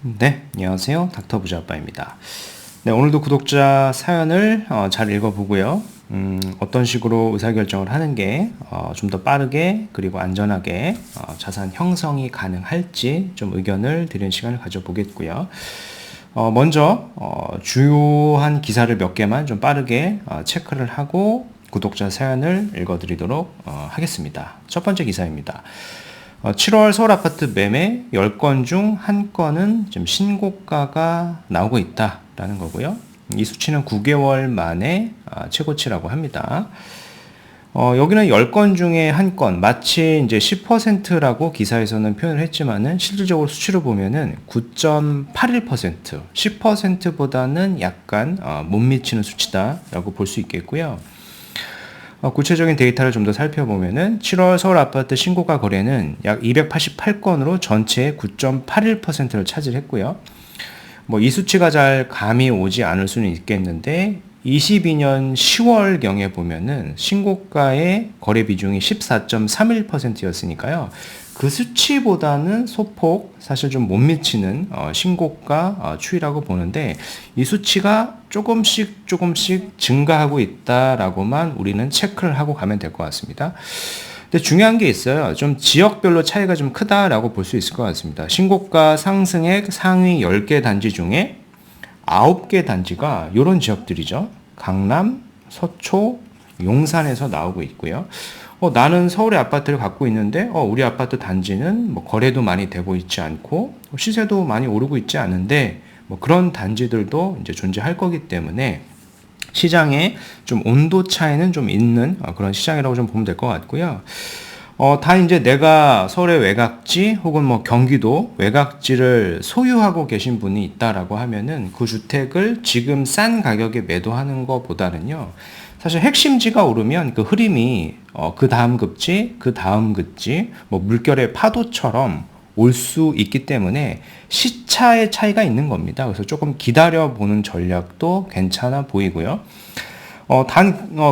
네, 안녕하세요. 닥터 부자아빠입니다. 네, 오늘도 구독자 사연을 잘 읽어보고요. 어떤 식으로 의사결정을 하는 게 좀 더 빠르게 그리고 안전하게 자산 형성이 가능할지 좀 의견을 드리는 시간을 가져보겠고요. 먼저 주요한 기사를 몇 개만 좀 빠르게 체크를 하고 구독자 사연을 읽어드리도록 하겠습니다. 첫 번째 기사입니다. 7월 서울 아파트 매매 10건 중 1건은 지금 신고가가 나오고 있다라는 거고요. 이 수치는 9개월 만에 최고치라고 합니다. 여기는 10건 중에 1건, 마치 이제 10%라고 기사에서는 표현을 했지만은 실질적으로 수치로 보면은 9.81%, 10%보다는 약간 못 미치는 수치다라고 볼 수 있겠고요. 구체적인 데이터를 좀 더 살펴보면은 7월 서울 아파트 신고가 거래는 약 288건으로 전체의 9.81%를 차지했고요. 이 수치가 잘 감이 오지 않을 수는 있겠는데 22년 10월경에 보면은 신고가의 거래 비중이 14.31%였으니까요. 그 수치보다는 소폭 사실 좀 못 미치는 신고가 추이라고 보는데 이 수치가 조금씩 증가하고 있다라고만 우리는 체크를 하고 가면 될 것 같습니다. 근데 중요한 게 있어요. 좀 지역별로 차이가 좀 크다라고 볼 수 있을 것 같습니다. 신고가 상승액 상위 10개 단지 중에 9개 단지가 이런 지역들이죠. 강남, 서초, 용산에서 나오고 있고요. 나는 서울에 아파트를 갖고 있는데 우리 아파트 단지는 거래도 많이 되고 있지 않고 시세도 많이 오르고 있지 않은데 그런 단지들도 이제 존재할 거기 때문에 시장에 좀 온도 차이는 좀 있는 그런 시장이라고 좀 보면 될 것 같고요. 다 이제 내가 서울의 외곽지 혹은 경기도 외곽지를 소유하고 계신 분이 있다라고 하면은 그 주택을 지금 싼 가격에 매도하는 것보다는요. 사실 핵심지가 오르면 그 흐름이 그 다음 급지, 그 다음 급지, 물결의 파도처럼 올 수 있기 때문에 시차의 차이가 있는 겁니다. 그래서 조금 기다려보는 전략도 괜찮아 보이고요.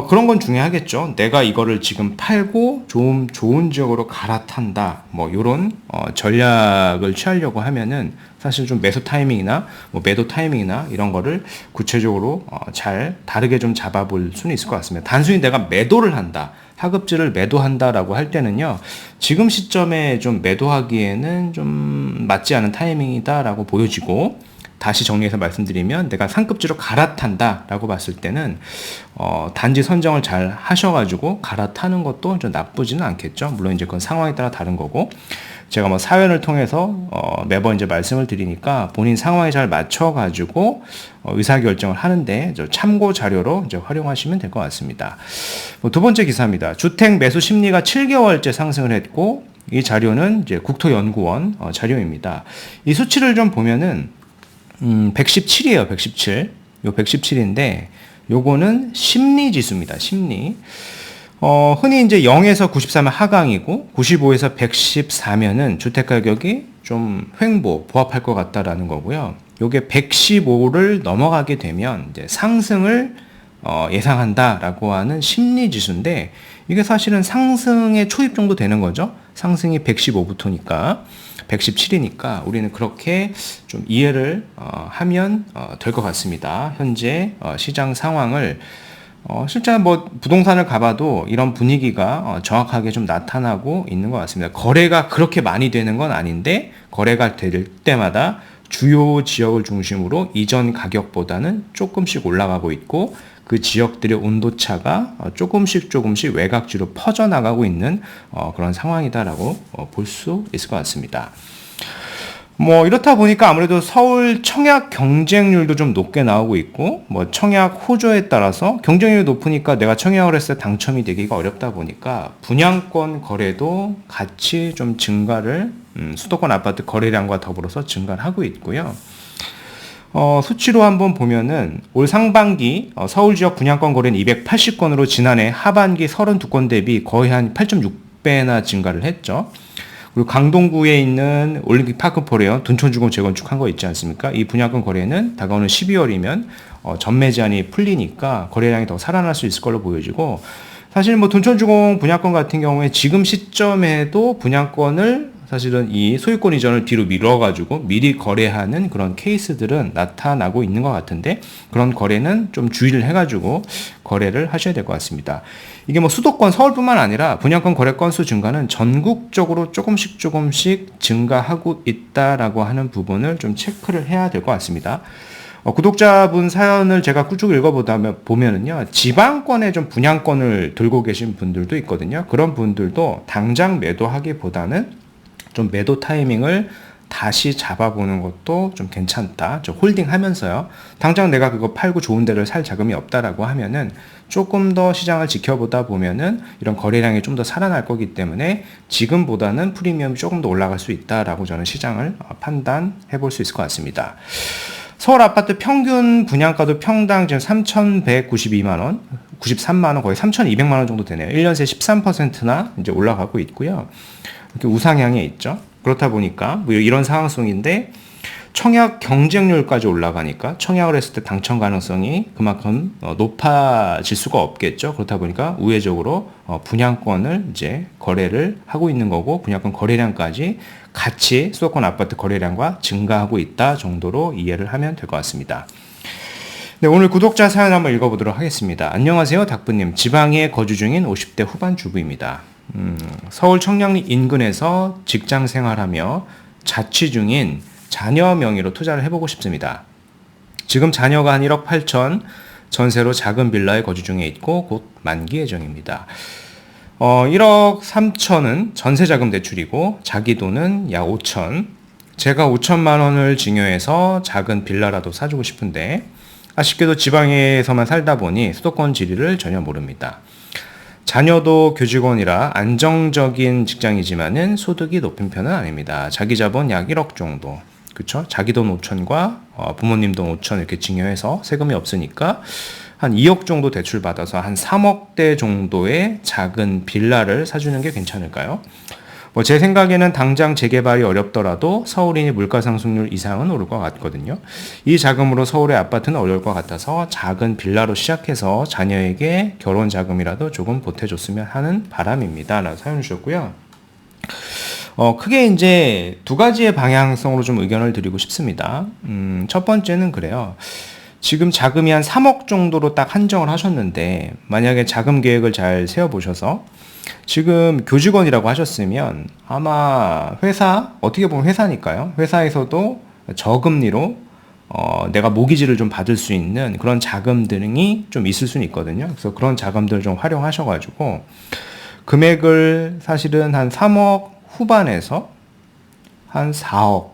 그런 건 중요하겠죠. 내가 이거를 지금 팔고 좀 좋은 지역으로 갈아탄다. 요런 전략을 취하려고 하면은 사실 좀 매수 타이밍이나 매도 타이밍이나 이런 거를 구체적으로 잘 다르게 좀 잡아볼 수는 있을 것 같습니다. 단순히 내가 매도를 한다. 하급지를 매도한다라고 할 때는요, 지금 시점에 좀 매도하기에는 좀 맞지 않은 타이밍이다라고 보여지고, 다시 정리해서 말씀드리면 내가 상급지로 갈아탄다라고 봤을 때는 단지 선정을 잘 하셔가지고 갈아타는 것도 좀 나쁘지는 않겠죠. 물론 이제 그건 상황에 따라 다른 거고, 제가 사연을 통해서 매번 이제 말씀을 드리니까 본인 상황에 잘 맞춰가지고 의사결정을 하는데 참고 자료로 이제 활용하시면 될 것 같습니다. 두 번째 기사입니다. 주택 매수 심리가 7개월째 상승을 했고, 이 자료는 이제 국토연구원 자료입니다. 이 수치를 좀 보면은 117이에요. 117. 요 117인데 요거는 심리 지수입니다. 심리. 흔히 이제 0에서 94면 하강이고 95에서 114면은 주택 가격이 좀 횡보, 부합할 것 같다라는 거고요. 요게 115를 넘어가게 되면 이제 상승을 예상한다라고 하는 심리 지수인데 이게 사실은 상승의 초입 정도 되는 거죠. 상승이 115부터니까 117이니까 우리는 그렇게 좀 이해를 하면 될 것 같습니다. 현재 시장 상황을 실제 부동산을 가봐도 이런 분위기가 정확하게 좀 나타나고 있는 것 같습니다. 거래가 그렇게 많이 되는 건 아닌데 거래가 될 때마다 주요 지역을 중심으로 이전 가격보다는 조금씩 올라가고 있고 그 지역들의 온도차가 조금씩 외곽지로 퍼져나가고 있는 그런 상황이다라고 볼 수 있을 것 같습니다. 이렇다 보니까 아무래도 서울 청약 경쟁률도 좀 높게 나오고 있고, 청약 호조에 따라서 경쟁률이 높으니까 내가 청약을 했을 때 당첨이 되기가 어렵다 보니까 분양권 거래도 같이 좀 증가를, 수도권 아파트 거래량과 더불어서 증가를 하고 있고요. 수치로 한번 보면은 올 상반기 서울 지역 분양권 거래는 280건으로 지난해 하반기 32건 대비 거의 한 8.6배나 증가를 했죠. 그리고 강동구에 있는 올림픽 파크포레온 둔촌주공 재건축한 거 있지 않습니까? 이 분양권 거래는 다가오는 12월이면 전매 제한이 풀리니까 거래량이 더 살아날 수 있을 걸로 보여지고, 사실 둔촌주공 분양권 같은 경우에 지금 시점에도 분양권을 사실은 이 소유권 이전을 뒤로 미뤄가지고 미리 거래하는 그런 케이스들은 나타나고 있는 것 같은데, 그런 거래는 좀 주의를 해가지고 거래를 하셔야 될 것 같습니다. 이게 뭐 수도권 서울뿐만 아니라 분양권 거래 건수 증가는 전국적으로 조금씩 증가하고 있다라고 하는 부분을 좀 체크를 해야 될 것 같습니다. 구독자분 사연을 제가 쭉 읽어보다 보면은요, 지방권에 좀 분양권을 들고 계신 분들도 있거든요. 그런 분들도 당장 매도하기보다는 좀 매도 타이밍을 다시 잡아보는 것도 좀 괜찮다. 좀 홀딩 하면서요. 당장 내가 그거 팔고 좋은 데를 살 자금이 없다라고 하면은 조금 더 시장을 지켜보다 보면은 이런 거래량이 좀 더 살아날 거기 때문에 지금보다는 프리미엄이 조금 더 올라갈 수 있다라고 저는 시장을 판단해 볼 수 있을 것 같습니다. 서울 아파트 평균 분양가도 평당 지금 3,192만원, 93만원, 거의 3,200만원 정도 되네요. 1년 새 13%나 이제 올라가고 있고요. 이렇게 우상향에 있죠. 그렇다 보니까 뭐 이런 상황성인데, 청약 경쟁률까지 올라가니까 청약을 했을 때 당첨 가능성이 그만큼 높아질 수가 없겠죠. 그렇다 보니까 우회적으로 분양권을 이제 거래를 하고 있는 거고, 분양권 거래량까지 같이 수도권 아파트 거래량과 증가하고 있다 정도로 이해를 하면 될 것 같습니다. 네, 오늘 구독자 사연 한번 읽어보도록 하겠습니다. 안녕하세요, 닥부님. 지방에 거주 중인 50대 후반 주부입니다. 서울 청량리 인근에서 직장 생활하며 자취 중인 자녀 명의로 투자를 해보고 싶습니다. 지금 자녀가 한 1억 8천, 전세로 작은 빌라에 거주 중에 있고 곧 만기 예정입니다. 1억 3천은 전세자금 대출이고 자기 돈은 약 5천. 제가 5천만 원을 증여해서 작은 빌라라도 사주고 싶은데, 아쉽게도 지방에서만 살다 보니 수도권 지리를 전혀 모릅니다. 자녀도 교직원이라 안정적인 직장이지만은 소득이 높은 편은 아닙니다. 자기 자본 약 1억 정도. 그쵸? 자기 돈 5천과 부모님 돈 5천 이렇게 증여해서 세금이 없으니까 한 2억 정도 대출 받아서 한 3억대 정도의 작은 빌라를 사주는 게 괜찮을까요? 뭐 제 생각에는 당장 재개발이 어렵더라도 서울이니 물가 상승률 이상은 오를 것 같거든요. 이 자금으로 서울의 아파트는 어려울 것 같아서 작은 빌라로 시작해서 자녀에게 결혼 자금이라도 조금 보태줬으면 하는 바람입니다. 라고 사연 주셨고요. 크게 이제 두 가지의 방향성으로 좀 의견을 드리고 싶습니다. 첫 번째는 그래요. 지금 자금이 한 3억 정도로 딱 한정을 하셨는데, 만약에 자금 계획을 잘 세워보셔서 지금 교직원이라고 하셨으면 아마 어떻게 보면 회사니까요. 회사에서도 저금리로 내가 모기지를 좀 받을 수 있는 그런 자금들이 좀 있을 수는 있거든요. 그래서 그런 자금들을 좀 활용하셔가지고 금액을 사실은 한 3억 후반에서 한 4억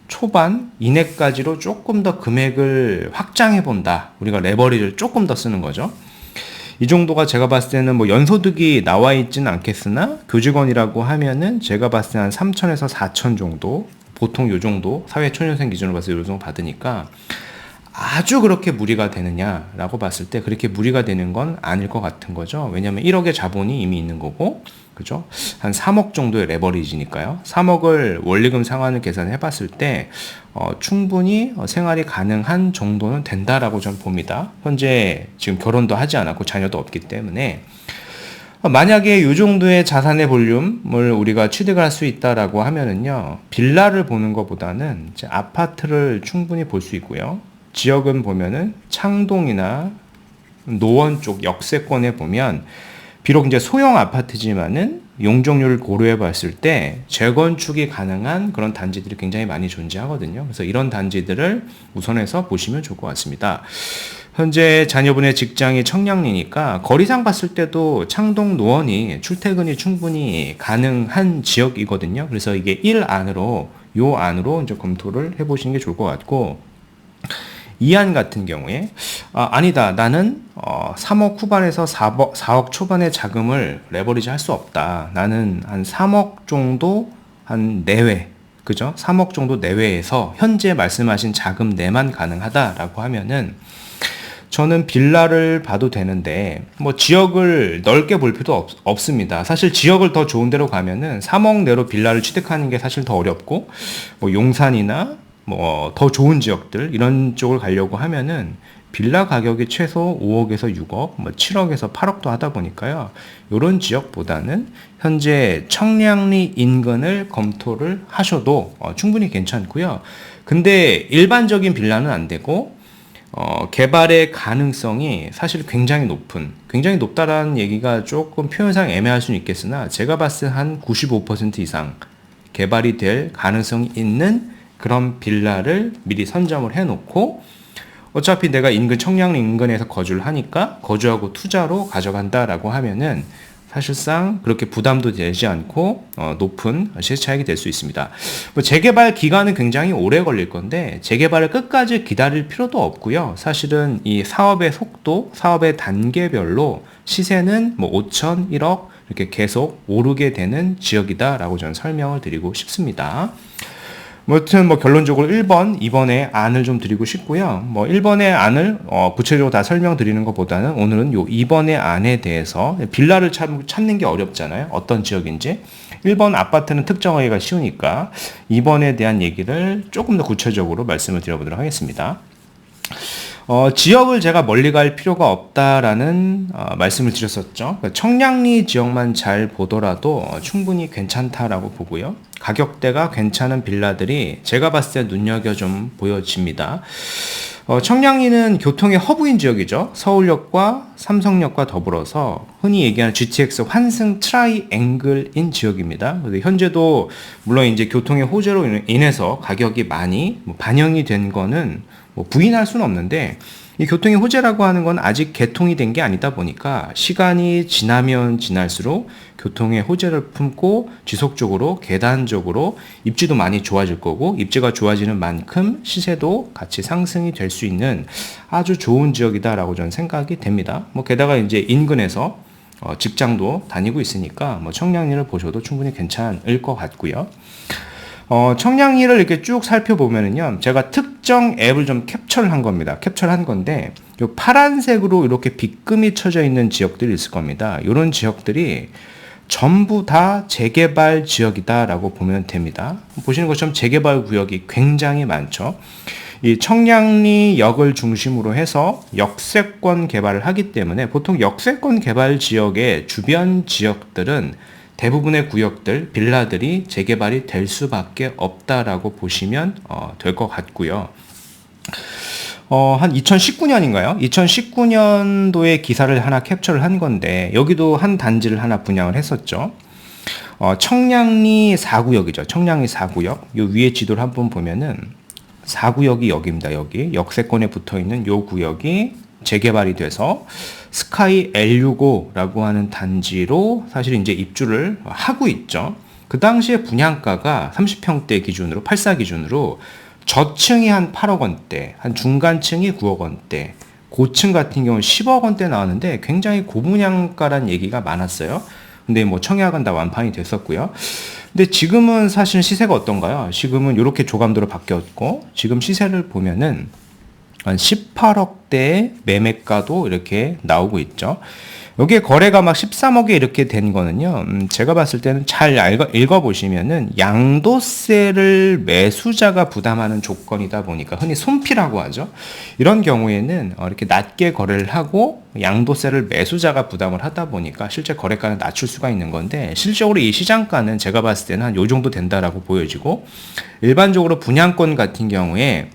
초반 이내까지로 조금 더 금액을 확장해 본다. 우리가 레버리지를 조금 더 쓰는 거죠. 이 정도가 제가 봤을 때는 뭐 연소득이 나와 있지는 않겠으나 교직원이라고 하면은 제가 봤을 때 한 3천에서 4천 정도, 보통 요 정도 사회초년생 기준으로 봤을 때 요 정도 받으니까 아주 그렇게 무리가 되느냐라고 봤을 때 그렇게 무리가 되는 건 아닐 것 같은 거죠. 왜냐하면 1억의 자본이 이미 있는 거고, 그죠? 한 3억 정도의 레버리지니까요. 3억을 원리금 상환을 계산해 봤을 때 충분히 생활이 가능한 정도는 된다라고 저는 봅니다. 현재 지금 결혼도 하지 않았고 자녀도 없기 때문에 만약에 이 정도의 자산의 볼륨을 우리가 취득을 할 수 있다라고 하면은요, 빌라를 보는 것보다는 이제 아파트를 충분히 볼 수 있고요. 지역은 보면은 창동이나 노원 쪽 역세권에 보면 비록 이제 소형 아파트지만은 용적률을 고려해 봤을 때 재건축이 가능한 그런 단지들이 굉장히 많이 존재하거든요. 그래서 이런 단지들을 우선해서 보시면 좋을 것 같습니다. 현재 자녀분의 직장이 청량리니까 거리상 봤을 때도 창동 노원이 출퇴근이 충분히 가능한 지역이거든요. 그래서 이게 요 안으로 이제 검토를 해보시는 게 좋을 것 같고, 이안 같은 경우에 아니다, 나는 3억 후반에서 4억 초반의 자금을 레버리지 할 수 없다. 나는 한 3억 정도 한 내외, 그죠? 3억 정도 내외에서 현재 말씀하신 자금 내만 가능하다라고 하면은 저는 빌라를 봐도 되는데 뭐 지역을 넓게 볼 필요도 없습니다. 사실 지역을 더 좋은 데로 가면은 3억 내로 빌라를 취득하는 게 사실 더 어렵고, 뭐 용산이나 뭐 더 좋은 지역들 이런 쪽을 가려고 하면은 빌라 가격이 최소 5억에서 6억, 뭐 7억에서 8억도 하다 보니까요. 이런 지역보다는 현재 청량리 인근을 검토를 하셔도 충분히 괜찮고요. 근데 일반적인 빌라는 안 되고 개발의 가능성이 사실 굉장히 높다라는 얘기가 조금 표현상 애매할 수는 있겠으나 제가 봤을 때 한 95% 이상 개발이 될 가능성이 있는 그런 빌라를 미리 선점을 해놓고 어차피 내가 청량리 인근에서 거주를 하니까 거주하고 투자로 가져간다라고 하면은 사실상 그렇게 부담도 되지 않고 높은 시세 차익이 될 수 있습니다. 뭐 재개발 기간은 굉장히 오래 걸릴 건데 재개발을 끝까지 기다릴 필요도 없고요. 사실은 이 사업의 속도, 사업의 단계별로 시세는 뭐 5천, 1억 이렇게 계속 오르게 되는 지역이다라고 저는 설명을 드리고 싶습니다. 아무튼 결론적으로 1번, 2번의 안을 좀 드리고 싶고요. 1번의 안을 구체적으로 다 설명드리는 것보다는 오늘은 요 2번의 안에 대해서 빌라를 찾는 게 어렵잖아요. 어떤 지역인지. 1번 아파트는 특정하기가 쉬우니까 2번에 대한 얘기를 조금 더 구체적으로 말씀을 드려보도록 하겠습니다. 지역을 제가 멀리 갈 필요가 없다라는 말씀을 드렸었죠. 청량리 지역만 잘 보더라도 충분히 괜찮다라고 보고요. 가격대가 괜찮은 빌라들이 제가 봤을 때 눈여겨 좀 보여집니다. 청량리는 교통의 허브인 지역이죠. 서울역과 삼성역과 더불어서 흔히 얘기하는 GTX 환승 트라이앵글인 지역입니다. 현재도 물론 이제 교통의 호재로 인해서 가격이 많이 반영이 된 거는 부인할 수는 없는데 이 교통의 호재라고 하는 건 아직 개통이 된 게 아니다 보니까 시간이 지나면 지날수록 교통의 호재를 품고 지속적으로 계단적으로 입지도 많이 좋아질 거고 입지가 좋아지는 만큼 시세도 같이 상승이 될 수 있는 아주 좋은 지역이다라고 저는 생각이 됩니다. 게다가 이제 인근에서 직장도 다니고 있으니까 청량리를 보셔도 충분히 괜찮을 것 같고요. 청량리를 이렇게 쭉 살펴보면은요, 제가 특정 앱을 좀 캡처를 한 겁니다. 캡처를 한 건데, 요 파란색으로 이렇게 빗금이 쳐져 있는 지역들이 있을 겁니다. 이런 지역들이 전부 다 재개발 지역이다라고 보면 됩니다. 보시는 것처럼 재개발 구역이 굉장히 많죠. 이 청량리역을 중심으로 해서 역세권 개발을 하기 때문에 보통 역세권 개발 지역의 주변 지역들은 대부분의 구역들, 빌라들이 재개발이 될 수밖에 없다라고 보시면 될 것 같고요. 한 2019년인가요? 2019년도에 기사를 하나 캡처를 한 건데 여기도 한 단지를 하나 분양을 했었죠. 청량리 4구역이죠. 청량리 4구역. 요 위에 지도를 한번 보면은 4구역이 여기입니다. 여기 역세권에 붙어있는 요 구역이 재개발이 돼서 스카이 L65라고 하는 단지로 사실 이제 입주를 하고 있죠. 그 당시에 분양가가 30평대 기준으로 84 기준으로 저층이 한 8억 원대, 한 중간층이 9억 원대, 고층 같은 경우는 10억 원대 나왔는데 굉장히 고분양가란 얘기가 많았어요. 근데 청약은 다 완판이 됐었고요. 근데 지금은 사실 시세가 어떤가요? 지금은 이렇게 조감도로 바뀌었고 지금 시세를 보면은 한 18억대의 매매가도 이렇게 나오고 있죠. 여기에 거래가 막 13억에 이렇게 된 거는요, 제가 봤을 때는 잘 읽어보시면은 양도세를 매수자가 부담하는 조건이다 보니까 흔히 손피라고 하죠. 이런 경우에는 이렇게 낮게 거래를 하고 양도세를 매수자가 부담을 하다 보니까 실제 거래가는 낮출 수가 있는 건데 실질적으로 이 시장가는 제가 봤을 때는 한 요 정도 된다라고 보여지고 일반적으로 분양권 같은 경우에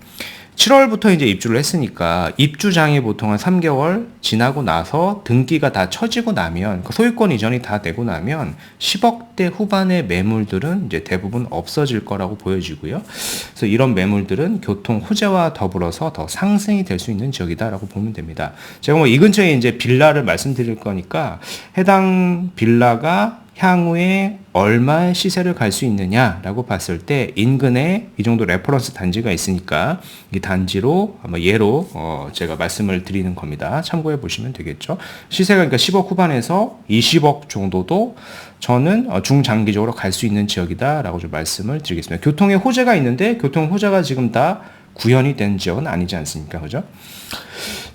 7월부터 이제 입주를 했으니까 입주장이 보통 한 3개월 지나고 나서 등기가 다 쳐지고 나면 소유권 이전이 다 되고 나면 10억대 후반의 매물들은 이제 대부분 없어질 거라고 보여지고요. 그래서 이런 매물들은 교통 호재와 더불어서 더 상승이 될 수 있는 지역이다라고 보면 됩니다. 제가 이 근처에 이제 빌라를 말씀드릴 거니까 해당 빌라가 향후에 얼마의 시세를 갈 수 있느냐라고 봤을 때 인근에 이 정도 레퍼런스 단지가 있으니까 이 단지로 예로 제가 말씀을 드리는 겁니다. 참고해 보시면 되겠죠. 시세가 그러니까 10억 후반에서 20억 정도도 저는 중장기적으로 갈 수 있는 지역이다라고 좀 말씀을 드리겠습니다. 교통에 호재가 있는데 교통 호재가 지금 다 구현이 된 지역은 아니지 않습니까? 그죠?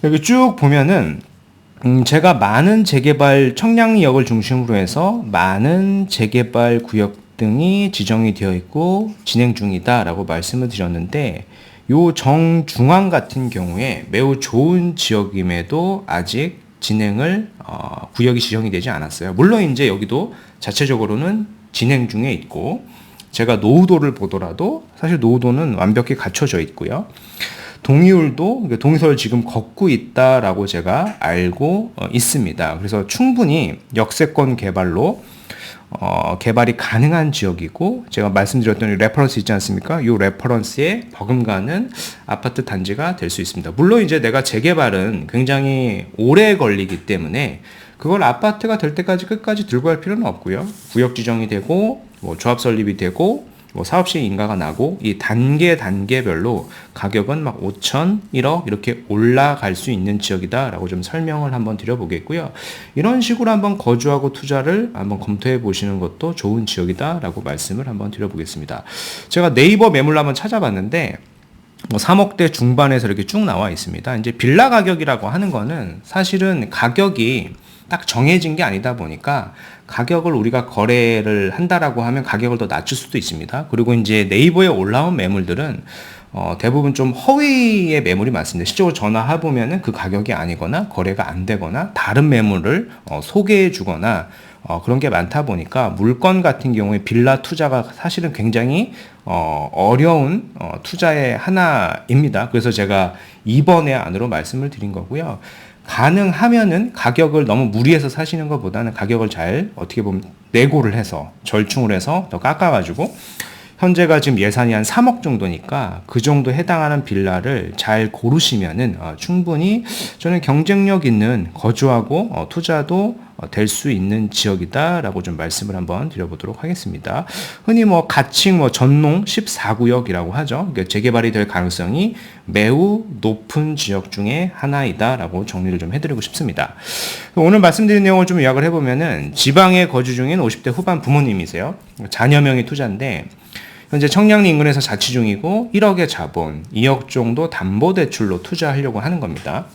여기 쭉 보면은 제가 많은 재개발 청량리역을 중심으로 해서 많은 재개발 구역 등이 지정이 되어 있고 진행 중이다라고 말씀을 드렸는데 요 정중앙 같은 경우에 매우 좋은 지역임에도 아직 진행을 구역이 지정이 되지 않았어요. 물론 이제 여기도 자체적으로는 진행 중에 있고, 제가 노후도를 보더라도 사실 노후도는 완벽히 갖춰져 있고요. 동의울도 동의서를 지금 걷고 있다라고 제가 알고 있습니다. 그래서 충분히 역세권 개발로 개발이 가능한 지역이고, 제가 말씀드렸던 이 레퍼런스 있지 않습니까? 이 레퍼런스에 버금가는 아파트 단지가 될 수 있습니다. 물론 이제 내가 재개발은 굉장히 오래 걸리기 때문에 그걸 아파트가 될 때까지 끝까지 들고 갈 필요는 없고요. 구역 지정이 되고 뭐 조합 설립이 되고 뭐 사업 시행 인가가 나고 이 단계별로 가격은 막 5천, 1억 이렇게 올라갈 수 있는 지역이다라고 좀 설명을 한번 드려보겠고요. 이런 식으로 한번 거주하고 투자를 한번 검토해 보시는 것도 좋은 지역이다라고 말씀을 한번 드려보겠습니다. 제가 네이버 매물로 한번 찾아봤는데 뭐 3억대 중반에서 이렇게 쭉 나와 있습니다. 이제 빌라 가격이라고 하는 거는 사실은 가격이 딱 정해진 게 아니다 보니까 가격을 우리가 거래를 한다라고 하면 가격을 더 낮출 수도 있습니다. 그리고 이제 네이버에 올라온 매물들은 대부분 좀 허위의 매물이 많습니다. 실제로 전화해 보면은 그 가격이 아니거나 거래가 안 되거나 다른 매물을 소개해 주거나 그런 게 많다 보니까 물건 같은 경우에 빌라 투자가 사실은 굉장히 어려운 투자의 하나입니다. 그래서 제가 2번의 안으로 말씀을 드린 거고요. 가능하면은 가격을 너무 무리해서 사시는 것보다는 가격을 잘 어떻게 보면 내고를 해서 절충을 해서 더 깎아가지고, 현재가 지금 예산이 한 3억 정도니까 그 정도 해당하는 빌라를 잘 고르시면은 충분히 저는 경쟁력 있는 거주하고 투자도 될 수 있는 지역이다라고 좀 말씀을 한번 드려보도록 하겠습니다. 흔히 뭐 가칭 뭐 전농 14구역이라고 하죠. 그러니까 재개발이 될 가능성이 매우 높은 지역 중에 하나이다라고 정리를 좀 해드리고 싶습니다. 오늘 말씀드린 내용을 좀 요약을 해보면은 지방에 거주 중인 50대 후반 부모님이세요. 자녀명의 투자인데 현재 청량리 인근에서 자치 중이고 1억의 자본, 2억 정도 담보대출로 투자하려고 하는 겁니다.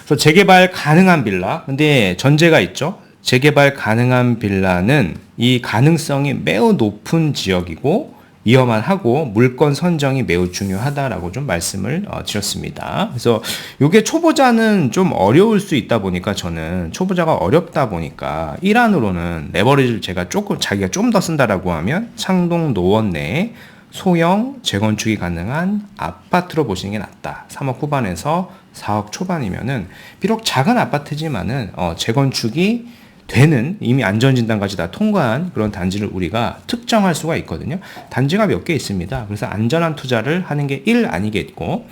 그래서 재개발 가능한 빌라, 근데 전제가 있죠. 재개발 가능한 빌라는 이 가능성이 매우 높은 지역이고 위험만 하고 물건 선정이 매우 중요하다라고 좀 말씀을 드렸습니다. 그래서 이게 초보자는 좀 어려울 수 있다 보니까 저는 초보자가 어렵다 보니까 일환으로는 레버리지를 제가 조금 자기가 좀 더 쓴다라고 하면 창동 노원 내에 소형 재건축이 가능한 아파트로 보시는 게 낫다. 3억 후반에서 4억 초반이면은 비록 작은 아파트지만은 재건축이 되는 이미 안전진단까지 다 통과한 그런 단지를 우리가 특정할 수가 있거든요. 단지가 몇 개 있습니다. 그래서 안전한 투자를 하는 게 1 아니겠고,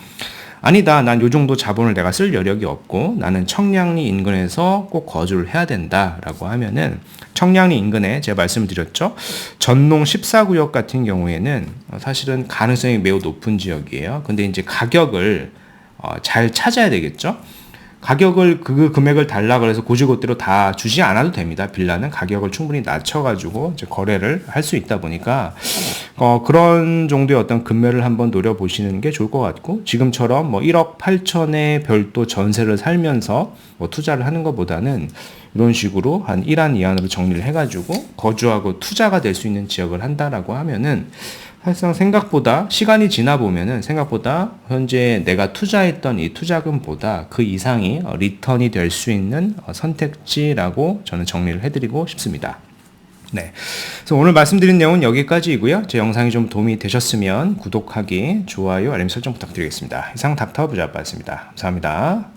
아니다, 난 요 정도 자본을 내가 쓸 여력이 없고 나는 청량리 인근에서 꼭 거주를 해야 된다라고 하면은 청량리 인근에 제가 말씀을 드렸죠. 전농 14구역 같은 경우에는 사실은 가능성이 매우 높은 지역이에요. 근데 이제 가격을 잘 찾아야 되겠죠. 가격을 그 금액을 달라 그래서 고지고대로 다 주지 않아도 됩니다. 빌라는 가격을 충분히 낮춰가지고 이제 거래를 할 수 있다 보니까 그런 정도의 어떤 금매를 한번 노려보시는 게 좋을 것 같고, 지금처럼 뭐 1억 8천에 별도 전세를 살면서 뭐 투자를 하는 것보다는 이런 식으로 한 1안 2안으로 정리를 해가지고 거주하고 투자가 될 수 있는 지역을 한다라고 하면은 사실상 생각보다 시간이 지나 보면은 생각보다 현재 내가 투자했던 이 투자금보다 그 이상이 리턴이 될 수 있는 선택지라고 저는 정리를 해드리고 싶습니다. 네. 그래서 오늘 말씀드린 내용은 여기까지이고요. 제 영상이 좀 도움이 되셨으면 구독하기, 좋아요, 알림 설정 부탁드리겠습니다. 이상 닥터 부자빠였습니다. 감사합니다.